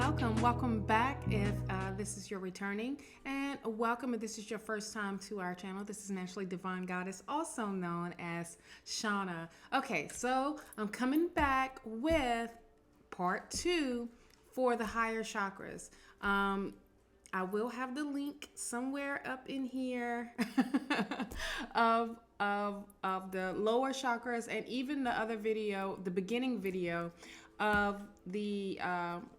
Welcome back if this is your returning, and welcome if this is your first time to our channel. This is Naturally Divine Goddess, also known as Shawna. Okay, so I'm coming back with part 2 for the higher chakras. I will have the link somewhere up in here of the lower chakras, and even the other video, the beginning video of the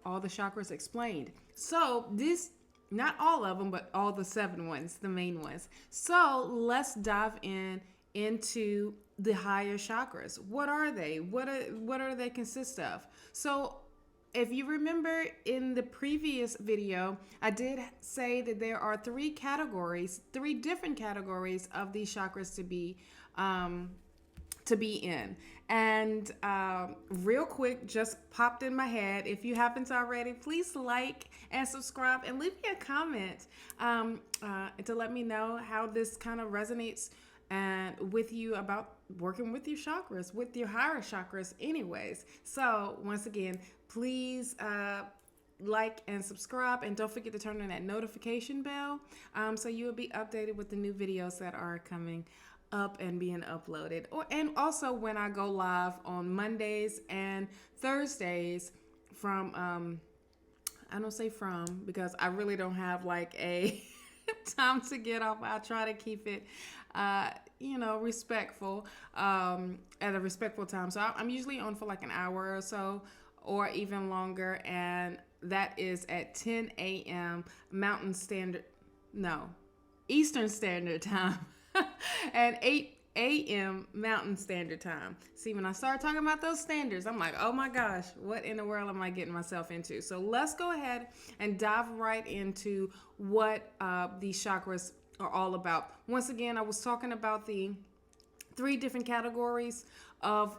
all the chakras explained. So this, not all of them, but all the 7 ones, the main ones. So let's dive into the higher chakras. What are they? What are they consist of? So if you remember in the previous video, I did say that there are 3 different categories of these chakras to be in. And real quick, just popped in my head. If you haven't already, please like and subscribe and leave me a comment to let me know how this kind of resonates and with you about working with your chakras, with your higher chakras anyways. So once again, please like and subscribe, and don't forget to turn on that notification bell so you will be updated with the new videos that are coming up and being uploaded, and also when I go live on Mondays and Thursdays from I don't say from because I really don't have like a time to get off. I try to keep it respectful at a respectful time. So I'm usually on for like an hour or so, or even longer, and that is at 10 a.m. Eastern Standard Time and 8 a.m. Mountain Standard Time. See, when I start talking about those standards, I'm like, oh my gosh, what in the world am I getting myself into? So let's go ahead and dive right into what these chakras are all about. Once again, I was talking about the 3 different categories of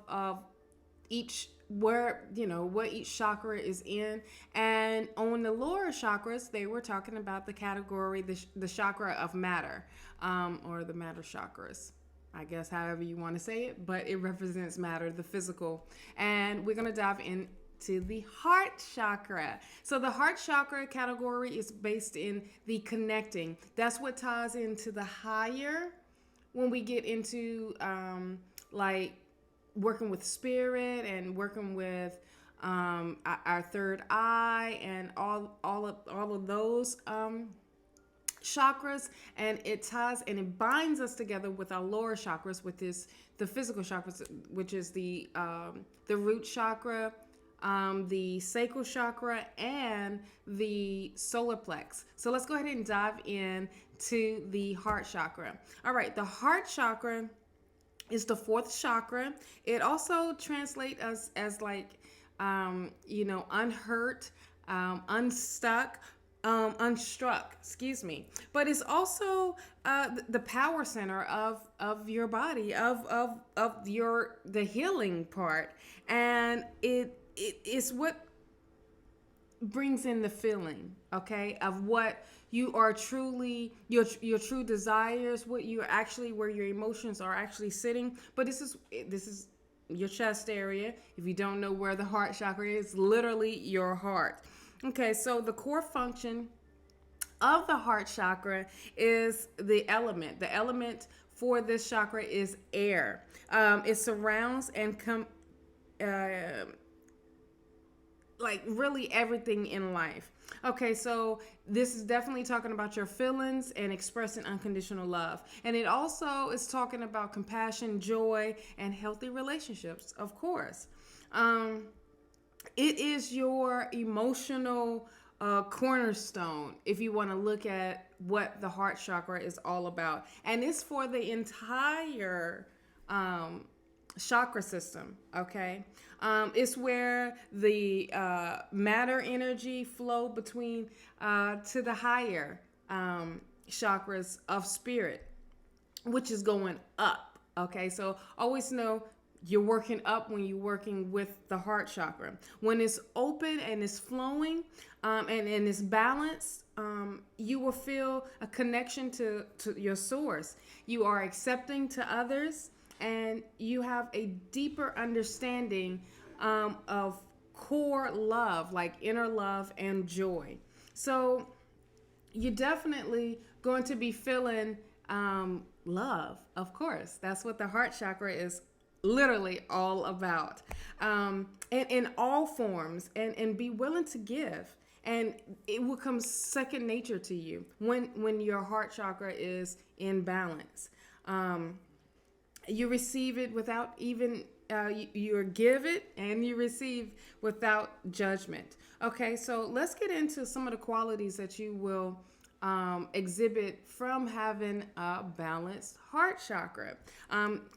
each, where what each chakra is in. And on the lower chakras, they were talking about the category, the chakra of matter, or the matter chakras, I guess, however you want to say it, but it represents matter, the physical. And we're going to dive into the heart chakra. So the heart chakra category is based in the connecting. That's what ties into the higher when we get into like working with spirit and working with our third eye and all of those chakras, and it ties and it binds us together with our lower chakras, with the physical chakras, which is the root chakra, the sacral chakra, and the solar plex. So let's go ahead and dive in to the heart chakra. All right, the heart chakra is the 4th chakra. It also translates as like unhurt, unstuck, unstruck, but it's also the power center of your body, of the healing part, and it is what brings in the feeling, okay, of what you are truly, your true desires, what you're actually, where your emotions are actually sitting. But this is your chest area. If you don't know where the heart chakra is, literally your heart. Okay, so the core function of the heart chakra is the element. The element for this chakra is air. It surrounds and like really everything in life. Okay, so this is definitely talking about your feelings and expressing unconditional love. And it also is talking about compassion, joy, and healthy relationships, of course. It is your emotional cornerstone, if you want to look at what the heart chakra is all about. And it's for the entire chakra system, okay? It's where the matter energy flow between to the higher chakras of spirit, which is going up, okay? So always know you're working up when you're working with the heart chakra. When it's open and it's flowing and it's balanced, you will feel a connection to your source. You are accepting to others, and you have a deeper understanding of core love, like inner love and joy. So you're definitely going to be feeling love, of course. That's what the heart chakra is literally all about. And in all forms, and be willing to give. And it will come second nature to you when your heart chakra is in balance. You receive it without even, you give it and you receive without judgment. Okay, so let's get into some of the qualities that you will exhibit from having a balanced heart chakra.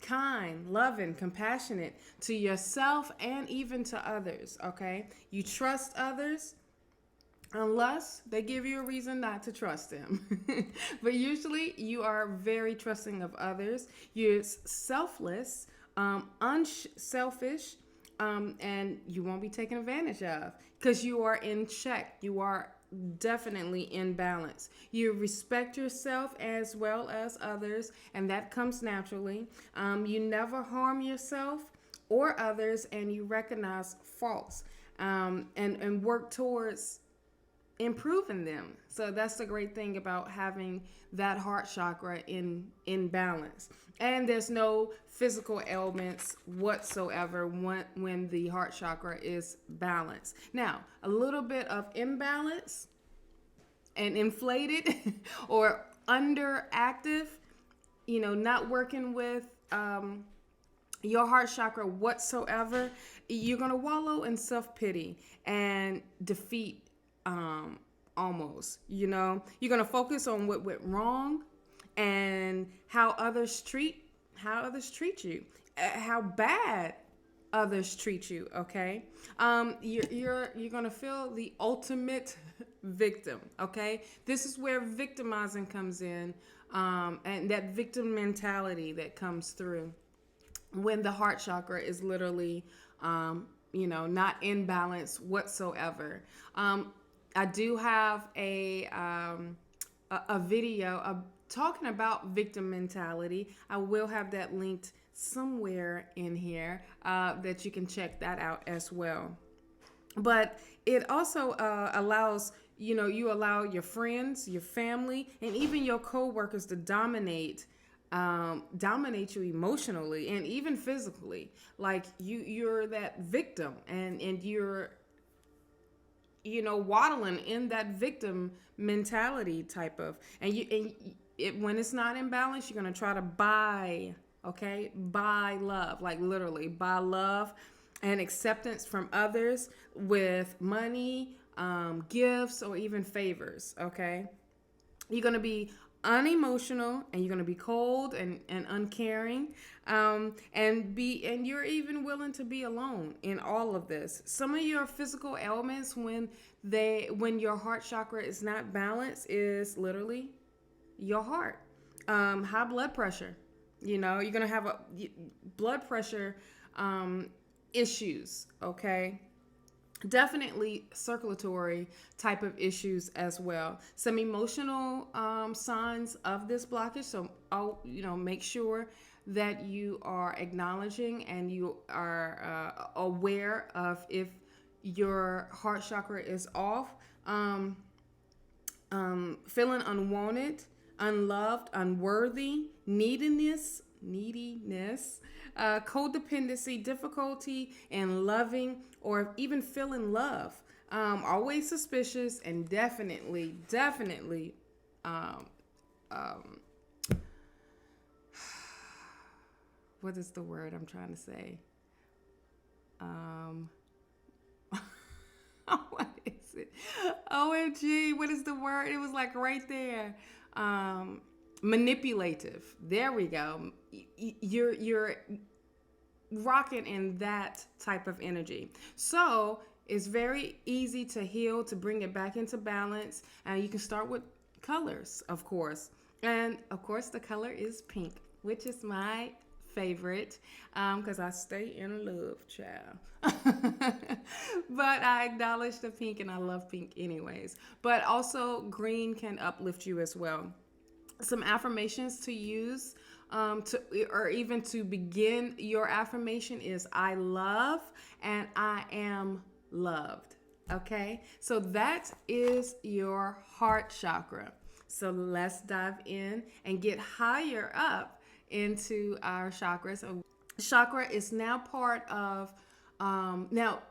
Kind, loving, compassionate to yourself and even to others. Okay, you trust others unless they give you a reason not to trust them. But usually you are very trusting of others. You're selfless, unselfish, and you won't be taken advantage of because you are in check. You are definitely in balance. You respect yourself as well as others, and that comes naturally. You never harm yourself or others, and you recognize faults and work towards improving them. So that's the great thing about having that heart chakra in balance. And there's no physical ailments whatsoever when the heart chakra is balanced. Now, a little bit of imbalance and inflated or underactive, not working with your heart chakra whatsoever, you're going to wallow in self-pity and defeat. Almost, you're going to focus on what went wrong and how others treat you, how bad others treat you. Okay. You're going to feel the ultimate victim. Okay. This is where victimizing comes in. And that victim mentality that comes through when the heart chakra is literally, not in balance whatsoever. I do have a video talking about victim mentality. I will have that linked somewhere in here that you can check that out as well. But it also allows, you allow your friends, your family, and even your co-workers to dominate you emotionally and even physically. Like you're that victim and you're waddling in that victim mentality type of, when it's not in balance, you're going to try to buy love, like literally buy love and acceptance from others with money, gifts, or even favors. Okay. You're going to be unemotional and you're going to be cold and uncaring, and you're even willing to be alone in all of this. Some of your physical ailments when your heart chakra is not balanced is literally your heart. High blood pressure. You're going to have blood pressure issues. Okay. Definitely circulatory type of issues as well. Some emotional signs of this blockage. So, make sure that you are acknowledging and you are aware of if your heart chakra is off. Feeling unwanted, unloved, unworthy, neediness, codependency, difficulty in loving or even feeling love. Always suspicious and definitely, what is the word I'm trying to say? What is it? OMG, what is the word? It was like right there. Manipulative. There we go. You're rocking in that type of energy. So it's very easy to heal, to bring it back into balance. And you can start with colors, of course. And of course, the color is pink, which is my favorite, because I stay in love, child. But I acknowledge the pink and I love pink anyways. But also green can uplift you as well. Some affirmations to use or even to begin your affirmation is I love and I am loved. Okay, so that is your heart chakra. So let's dive in and get higher up into our chakras. So chakra is now part of, now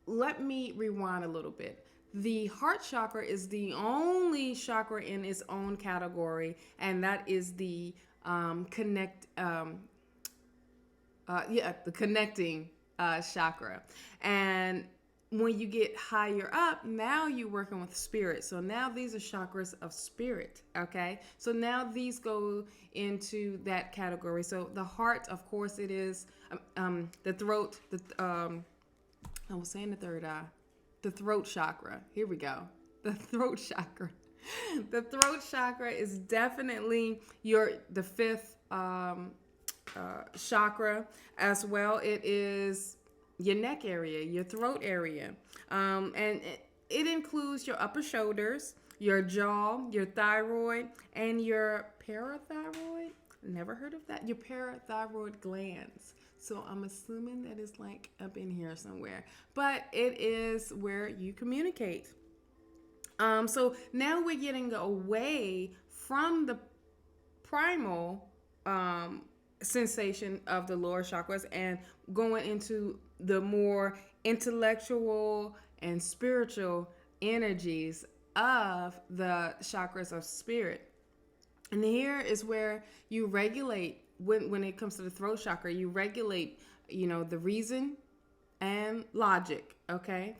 let me rewind a little bit. The heart chakra is the only chakra in its own category, and that is the the connecting chakra. And when you get higher up, now you're working with spirit. So now these are chakras of spirit. Okay. So now these go into that category. So the heart, of course, it is the throat. I was saying the third eye, the throat chakra. Here we go. The throat chakra. The throat chakra is definitely the fifth chakra as well. It is your neck area, your throat area. And it includes your upper shoulders, your jaw, your thyroid, and your parathyroid. Never heard of that? Your parathyroid glands. So I'm assuming that it's like up in here somewhere. But it is where you communicate. So now we're getting away from the primal sensation of the lower chakras and going into the more intellectual and spiritual energies of the chakras of spirit. And here is where you regulate, when it comes to the throat chakra, you regulate, the reason and logic. Okay.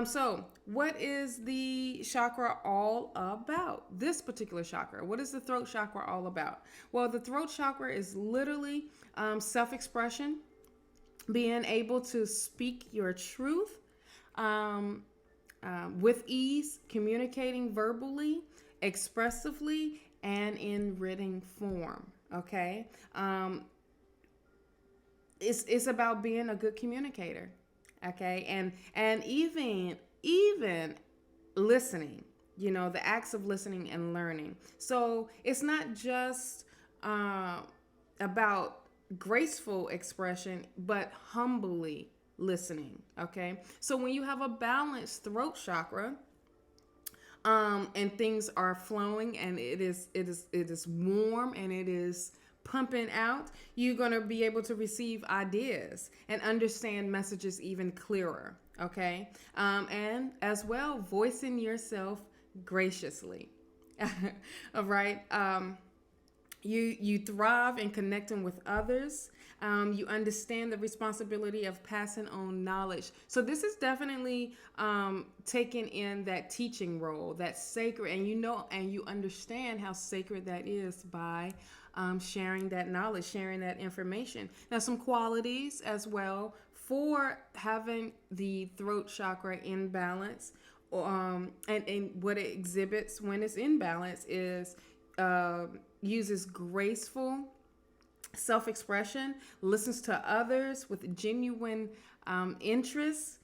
So what is the chakra all about? This particular chakra, what is the throat chakra all about? Well, the throat chakra is literally self-expression, being able to speak your truth with ease, communicating verbally, expressively, and in written form. Okay. It's about being a good communicator. Okay. And even listening, the acts of listening and learning. So it's not just about graceful expression, but humbly listening. Okay. So when you have a balanced throat chakra, and things are flowing and it is warm and it is pumping out, you're going to be able to receive ideas and understand messages even clearer. Okay. And as well, voicing yourself graciously. All right. You thrive in connecting with others. You understand the responsibility of passing on knowledge. So this is definitely taking in that teaching role, that sacred, and you understand how sacred that is by sharing that knowledge, sharing that information. Now, some qualities as well for having the throat chakra in balance, and what it exhibits when it's in balance is uses graceful self-expression, listens to others with genuine interest,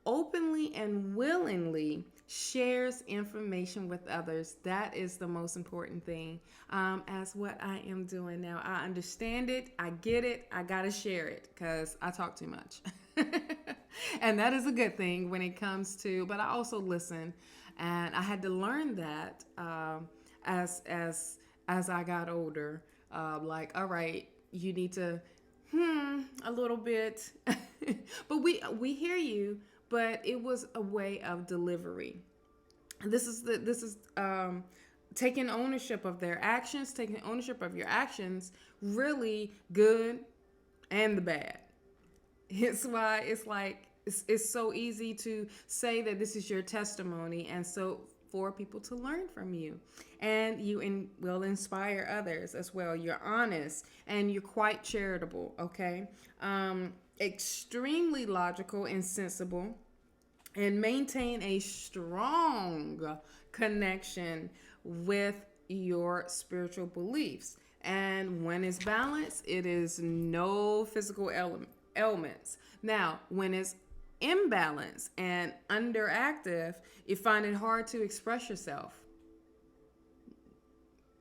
openly and willingly shares information with others. That is the most important thing, as what I am doing now. I understand it. I get it. I got to share it because I talk too much. And that is a good thing when it comes to, but I also listen. And I had to learn that as I got older. Like, all right, you need to a little bit. But we hear you, but it was a way of delivery. This is taking ownership of their actions, taking ownership of your actions, really good and the bad. It's why it's like it's so easy to say that this is your testimony, and so for people to learn from you, and you will inspire others as well. You're honest and you're quite charitable. Okay, extremely logical and sensible, and maintain a strong connection with your spiritual beliefs. And when it's balanced, it is no physical ailments. Now, when it's imbalance and underactive, you find it hard to express yourself.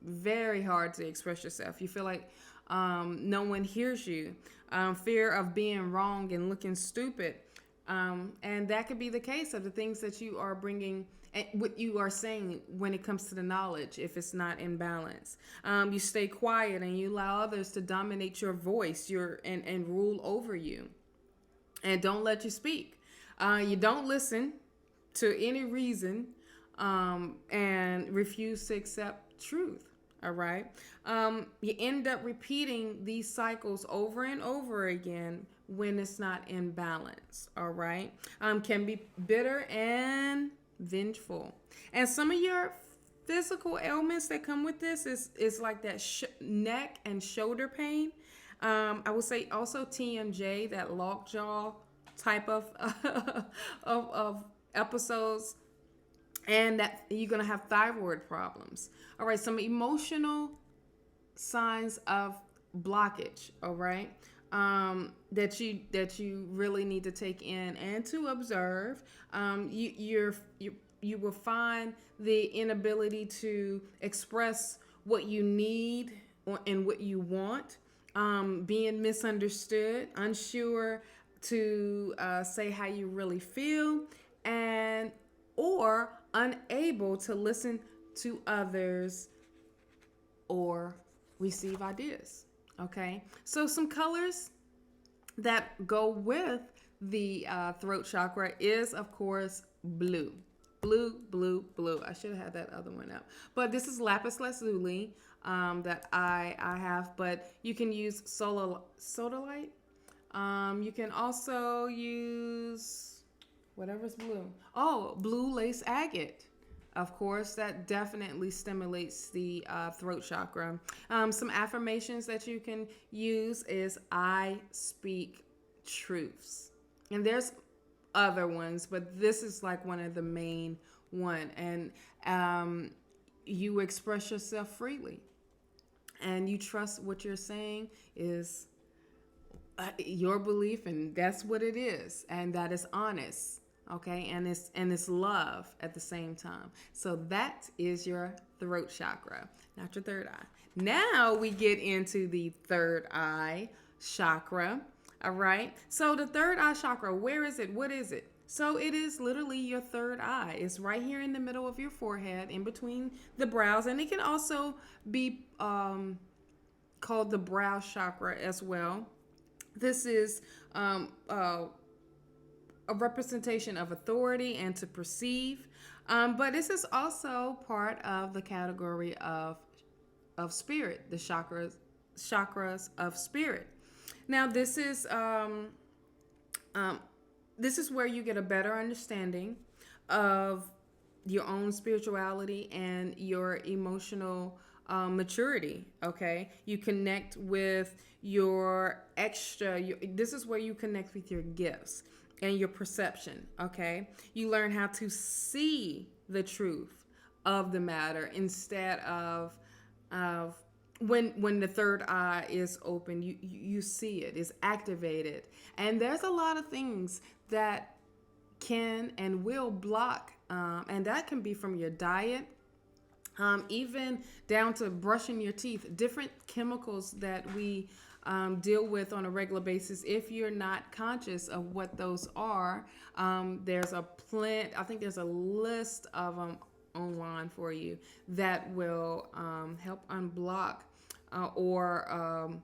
Very hard to express yourself. You feel like no one hears you. Fear of being wrong and looking stupid. And that could be the case of the things that you are bringing and what you are saying when it comes to the knowledge. If it's not in balance, you stay quiet and you allow others to dominate your voice, and rule over you, and don't let you speak. You don't listen to any reason, and refuse to accept truth. All right. You end up repeating these cycles over and over again when it's not in balance. All right. Can be bitter and vengeful. And some of your physical ailments that come with this is like that neck and shoulder pain. I would say also TMJ, that lockjaw type of of episodes, and that you're going to have thyroid problems. All right, some emotional signs of blockage, all right, that you really need to take in and to observe. You will find the inability to express what you need and what you want, being misunderstood, unsure to say how you really feel, and or unable to listen to others or receive ideas. Okay, so some colors that go with the throat chakra is, of course, blue. Blue. I should have had that other one up, but this is lapis lazuli that I have. But you can use sodalite. You can also use whatever's blue. Oh, blue lace agate. Of course, that definitely stimulates the throat chakra. Some affirmations that you can use is I speak truths. And there's other ones, but this is like one of the main one. And you express yourself freely. And you trust what you're saying is your belief, and that's what it is. And that is honest. Okay, and it's love at the same time. So that is your throat chakra, not your third eye. Now we get into the third eye chakra. All right. So the third eye chakra, where is it? What is it? So it is literally your third eye. It's right here in the middle of your forehead, in between the brows, and it can also be called the brow chakra as well. This is a representation of authority and to perceive, but this is also part of the category of spirit, the chakras of spirit. Now this is where you get a better understanding of your own spirituality and your emotional maturity. Okay, you connect with your this is where you connect with your gifts and your perception. Okay, you learn how to see the truth of the matter instead of when the third eye is open, you see it is activated. And there's a lot of things that can and will block, and that can be from your diet, even down to brushing your teeth, different chemicals that we deal with on a regular basis. If you're not conscious of what those are, there's I think there's a list of them online for you that will help unblock or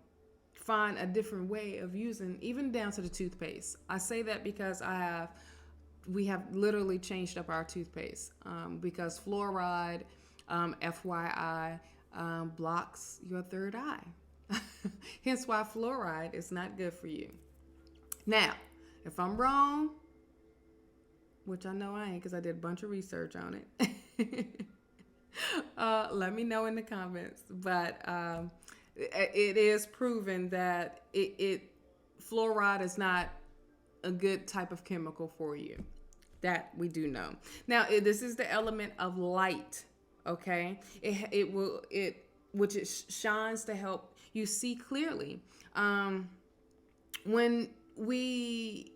find a different way of using, even down to the toothpaste. I say that because we have literally changed up our toothpaste because fluoride, FYI, blocks your third eye. Hence why fluoride is not good for you. Now, if I'm wrong, which I know I ain't because I did a bunch of research on it, let me know in the comments. But it is proven that fluoride is not a good type of chemical for you. That we do know. Now, this is the element of light. Okay, which shines to help you see clearly. When we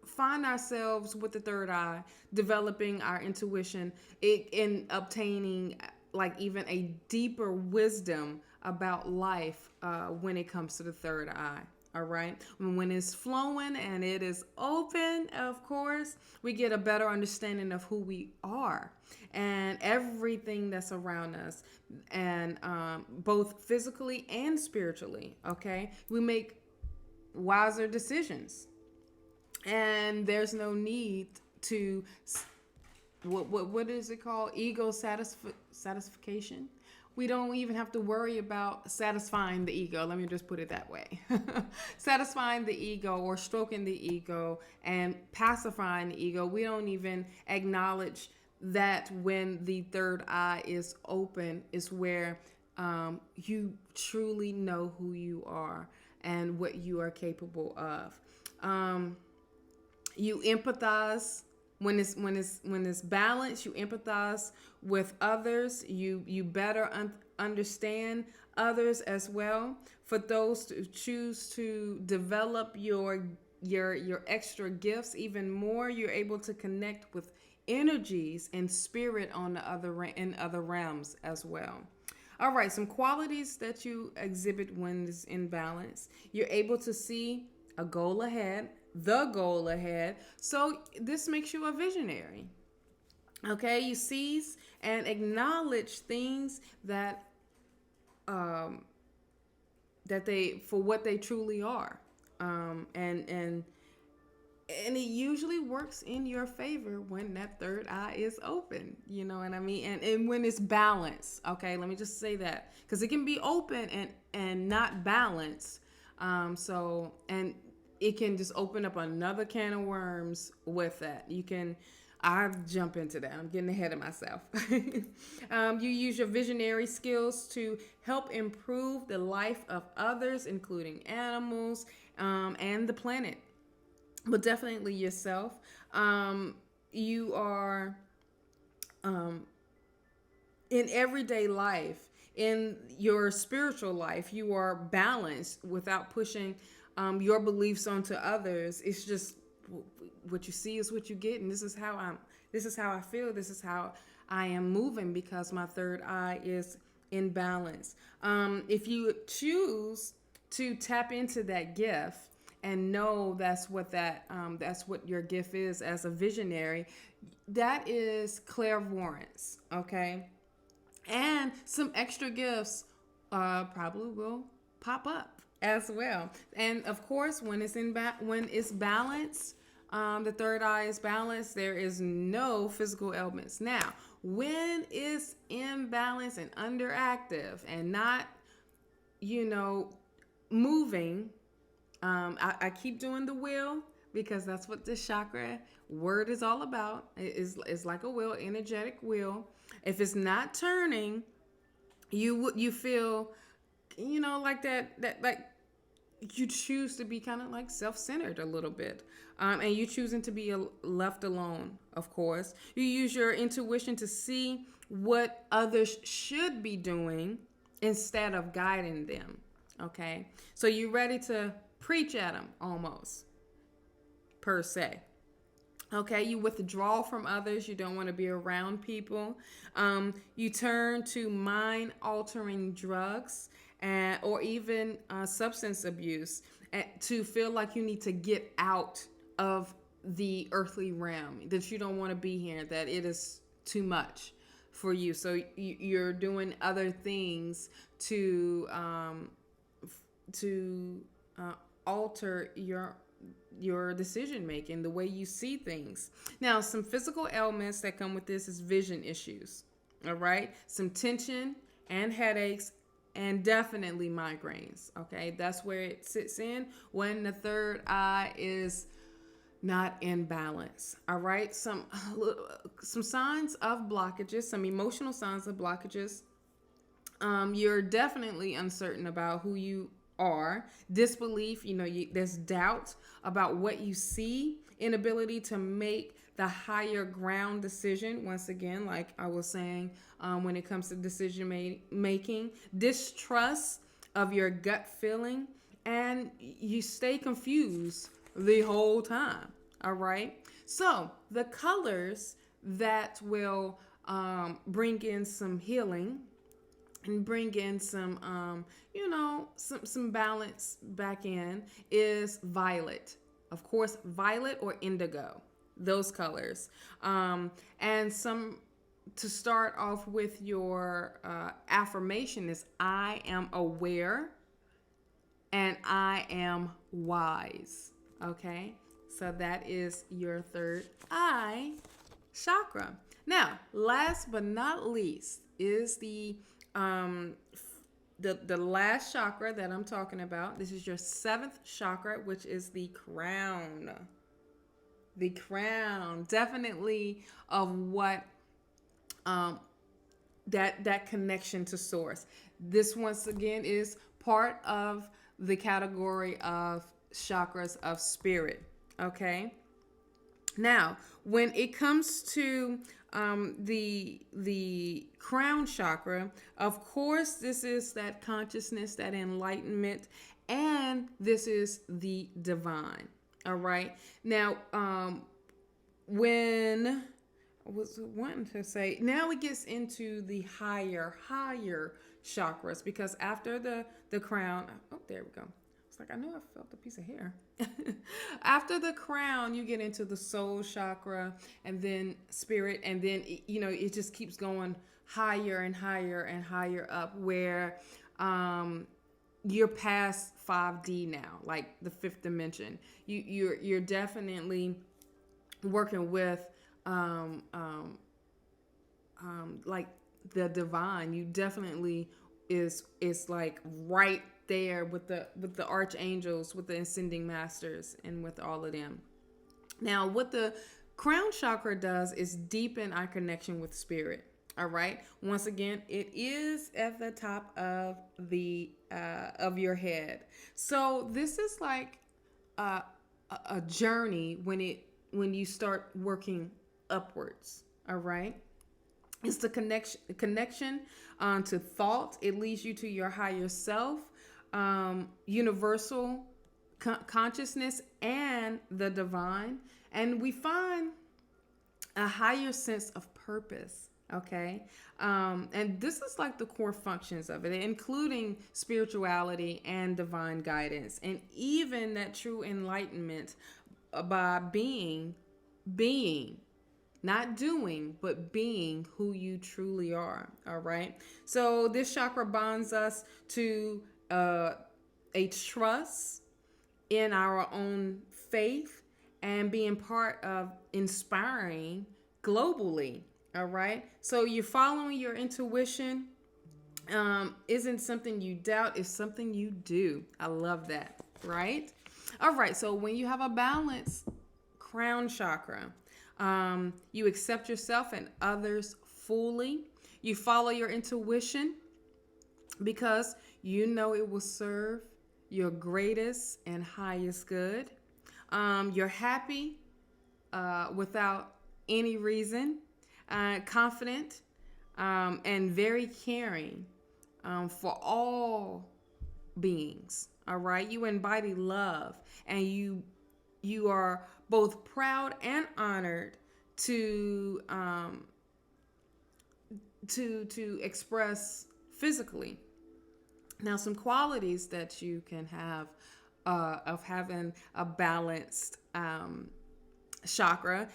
find ourselves with the third eye, developing our intuition, in obtaining like even a deeper wisdom about life when it comes to the third eye. All right. When it's flowing and it is open, of course, we get a better understanding of who we are and everything that's around us, and both physically and spiritually. Okay. We make wiser decisions, and there's no need to what is it called, satisfaction. We don't even have to worry about satisfying the ego, let me just put it that way. Satisfying the ego or stroking the ego and pacifying the ego. We don't even acknowledge that when the third eye is open is where you truly know who you are and what you are capable of. You empathize when it's balanced. You empathize with others. You better understand others as well. For those to choose to develop your extra gifts even more, you're able to connect with energies and spirit on the in other realms as well. All right, some qualities that you exhibit when it's in balance. You're able to see a goal ahead, the goal ahead. So this makes you a visionary. Okay, you seize and acknowledge things that they for what they truly are. And it usually works in your favor when that third eye is open. You know what I mean? And when it's balanced. Okay, let me just say that, because it can be open and not balanced. So, and it can just open up another can of worms with that. I'll jump into that. I'm getting ahead of myself. You use your visionary skills to help improve the life of others, including animals, and the planet, but definitely yourself. You are, in everyday life, in your spiritual life, you are balanced without pushing your beliefs onto others. It's just what you see is what you get, and this is how I feel. This is how I am moving because my third eye is in balance. If you choose to tap into that gift and know that's what your gift is as a visionary, that is clairvoyance. Okay, and some extra gifts probably will pop up as well. And of course, when it's balanced, the third eye is balanced, there is no physical ailments. Now, when it's imbalanced and underactive and not, moving, I keep doing the wheel because that's what this chakra word is all about. It's like a wheel, energetic wheel. If it's not turning, you feel, like that like you choose to be kind of like self-centered a little bit, and you choosing to be left alone. Of course, you use your intuition to see what others should be doing instead of guiding them. Okay, so you're ready to preach at them almost, per se. Okay, you withdraw from others. You don't want to be around people. You turn to mind-altering drugs or even substance abuse to feel like you need to get out of the earthly realm, that you don't want to be here, that it is too much for you. So you're doing other things to alter your decision making, the way you see things. Now, some physical ailments that come with this is vision issues. All right, some tension and headaches, and definitely migraines. Okay, that's where it sits in when the third eye is not in balance. All right, some signs of blockages, some emotional signs of blockages. You're definitely uncertain about who you are. Disbelief, there's doubt about what you see. Inability to make the higher ground decision. Once again, like I was saying, when it comes to decision making. Distrust of your gut feeling. And you stay confused the whole time. All right. So the colors that will bring in some healing and bring in some, some balance back in is violet. Of course, violet or indigo, those colors. And some to start off with your affirmation is I am aware and I am wise. Okay, so that is your third eye chakra. Now, last but not least is the last chakra that I'm talking about. This is your seventh chakra, which is the crown. The crown, definitely of what that connection to source. This once again is part of the category of chakras of spirit. Okay. Now, when it comes to the crown chakra, of course, this is that consciousness, that enlightenment, and this is the divine. All right. Now, when I was wanting to say, now it gets into the higher chakras, because after the crown, oh, there we go. It's like, I know I felt a piece of hair. After the crown, you get into the soul chakra, and then spirit, and then, it just keeps going higher and higher and higher up, where you're past 5D now, like the fifth dimension. You're definitely working with like the divine. You definitely is like right there with the archangels, with the ascending masters, and with all of them. Now, what the crown chakra does is deepen our connection with spirit. All right. Once again, it is at the top of the of your head. So this is like a journey when you start working upwards. All right. It's the connection to thought. It leads you to your higher self, universal consciousness, and the divine. And we find a higher sense of purpose. Okay. And this is like the core functions of it, including spirituality and divine guidance, and even that true enlightenment by being, not doing, but being who you truly are. All right. So this chakra bonds us to a trust in our own faith and being part of inspiring globally. All right. So you're following your intuition. Isn't something you doubt, it's something you do. I love that. Right. All right. So when you have a balanced crown chakra, you accept yourself and others fully. You follow your intuition because you know it will serve your greatest and highest good. You're happy without any reason, confident, and very caring for all beings. All right, you embody love, and you are both proud and honored to express physically. Now, some qualities that you can have of having a balanced chakra: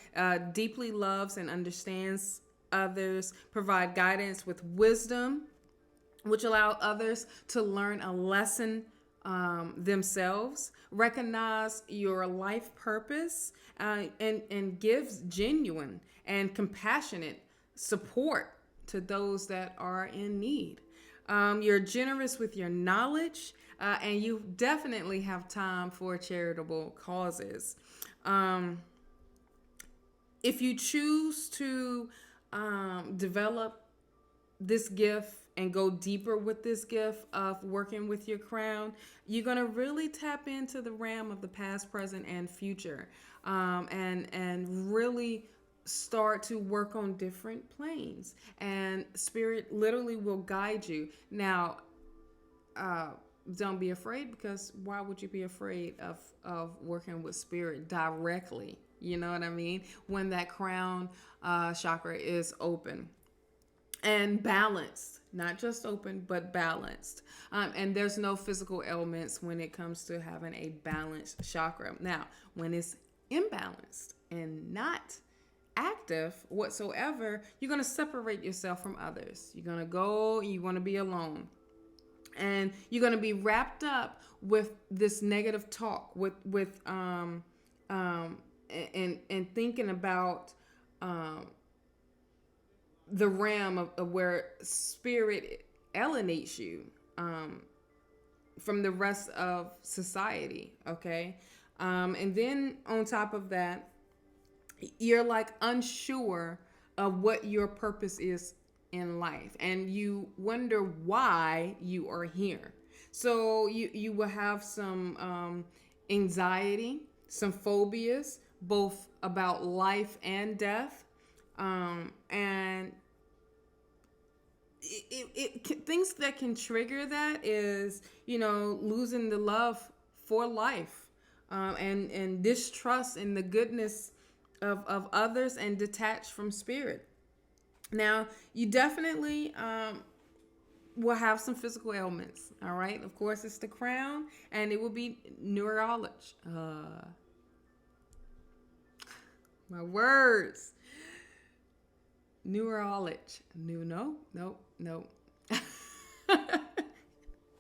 deeply loves and understands others, provide guidance with wisdom, which allow others to learn a lesson themselves, recognize your life purpose, and gives genuine and compassionate support to those that are in need. You're generous with your knowledge, and you definitely have time for charitable causes. If you choose to develop this gift and go deeper with this gift of working with your crown, you're going to really tap into the realm of the past, present, and future, and really start to work on different planes. And spirit literally will guide you. Now, don't be afraid, because why would you be afraid of working with spirit directly? You know what I mean? When that crown chakra is open. and balanced, not just open, but balanced. And there's no physical ailments when it comes to having a balanced chakra. Now, when it's imbalanced and not active whatsoever, you're going to separate yourself from others. You're going to go, you want to be alone. And you're going to be wrapped up with this negative talk, and thinking about the realm of where spirit alienates you from the rest of society. Okay. And then on top of that, you're like unsure of what your purpose is in life, and you wonder why you are here. So you will have some anxiety, some phobias, both about life and death. And things that can trigger that is, losing the love for life, and distrust in the goodness of others, and detached from spirit. Now, you definitely will have some physical ailments. All right. Of course, it's the crown, and it will be neurology. My words. Neurology. No.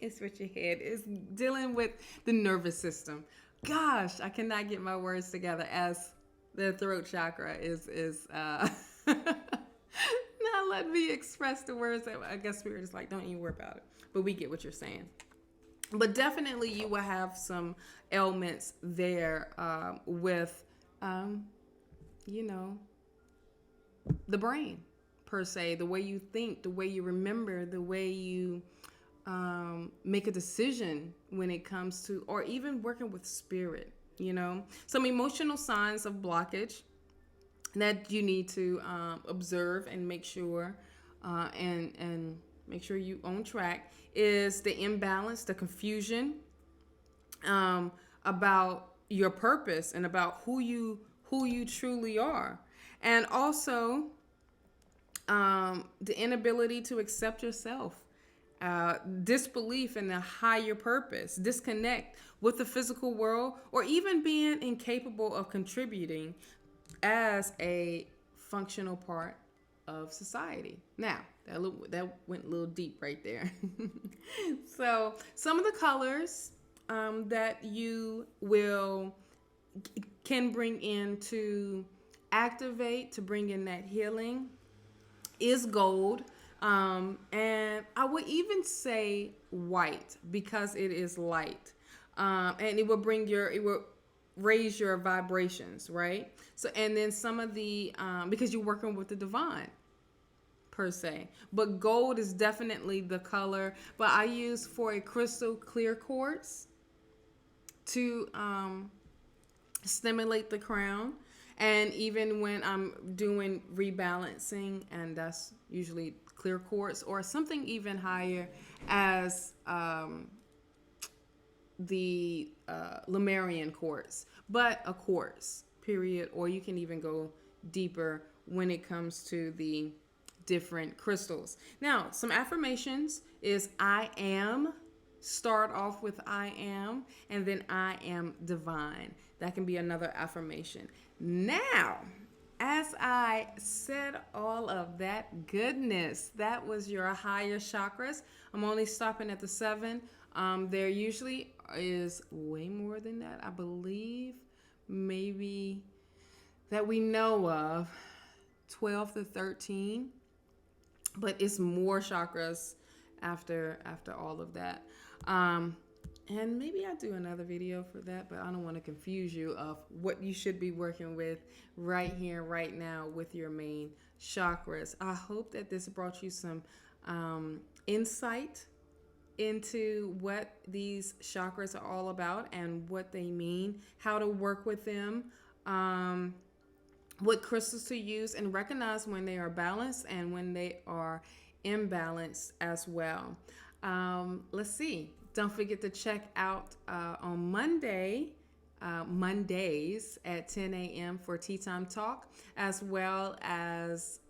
It's what your head is dealing with, the nervous system. Gosh, I cannot get my words together, as the throat chakra is not let me express the words that I guess spirit is like, don't even worry about it. But we get what you're saying. But definitely you will have some ailments there with, the brain per se, the way you think, the way you remember, the way you make a decision when it comes to, or even working with spirit, Some emotional signs of blockage that you need to observe and make sure and make sure you on track is the imbalance, the confusion about your purpose and about who you truly are, and also the inability to accept yourself, disbelief in the higher purpose, disconnect with the physical world, or even being incapable of contributing as a functional part of society. Now, that went a little deep right there. So, some of the colors that you can bring in to activate, to bring in that healing, is gold. And I would even say white, because it is light. And it will raise your vibrations, right? So, and then some of the, because you're working with the divine per se, but gold is definitely the color. But I use for a crystal clear quartz to stimulate the crown. And even when I'm doing rebalancing, and that's usually clear quartz, or something even higher as the Lemurian quartz, but a quartz, period. Or you can even go deeper when it comes to the different crystals. Now, some affirmations is I am. Start off with I am, and then I am divine. That can be another affirmation. Now, as I said all of that goodness, that was your higher chakras. I'm only stopping at the 7. There usually is way more than that, I believe, maybe that we know of, 12 to 13, but it's more chakras after all of that. And maybe I'll do another video for that, but I don't want to confuse you of what you should be working with right here, right now with your main chakras. I hope that this brought you some insight into what these chakras are all about and what they mean, how to work with them, what crystals to use, and recognize when they are balanced and when they are imbalanced as well. Let's see. Don't forget to check out on Mondays at 10 a.m. for Tea Time Talk, as well as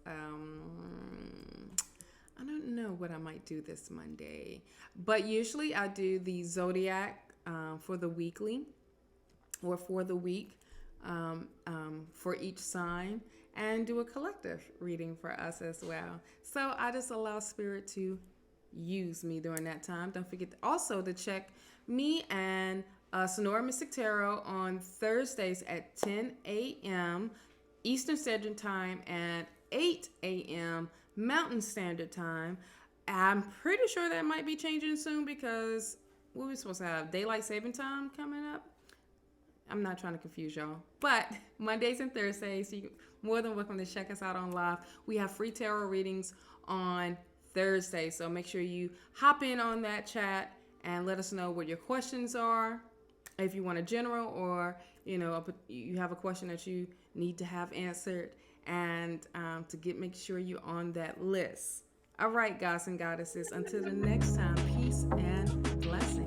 I don't know what I might do this Monday, but usually I do the zodiac for the weekly or for the week for each sign, and do a collective reading for us as well. So I just allow Spirit to use me during that time. Don't forget also to check me and Sonora Mystic Tarot on Thursdays at 10 a.m. Eastern Standard Time and 8 a.m. Mountain Standard Time. I'm pretty sure that might be changing soon because what are we supposed to have? Daylight Saving Time coming up? I'm not trying to confuse y'all. But Mondays and Thursdays, you're more than welcome to check us out on live. We have free tarot readings on Thursday. So make sure you hop in on that chat and let us know what your questions are. If you want a general or, you have a question that you need to have answered, and make sure you're on that list. All right, gods and goddesses, until the next time, peace and blessings.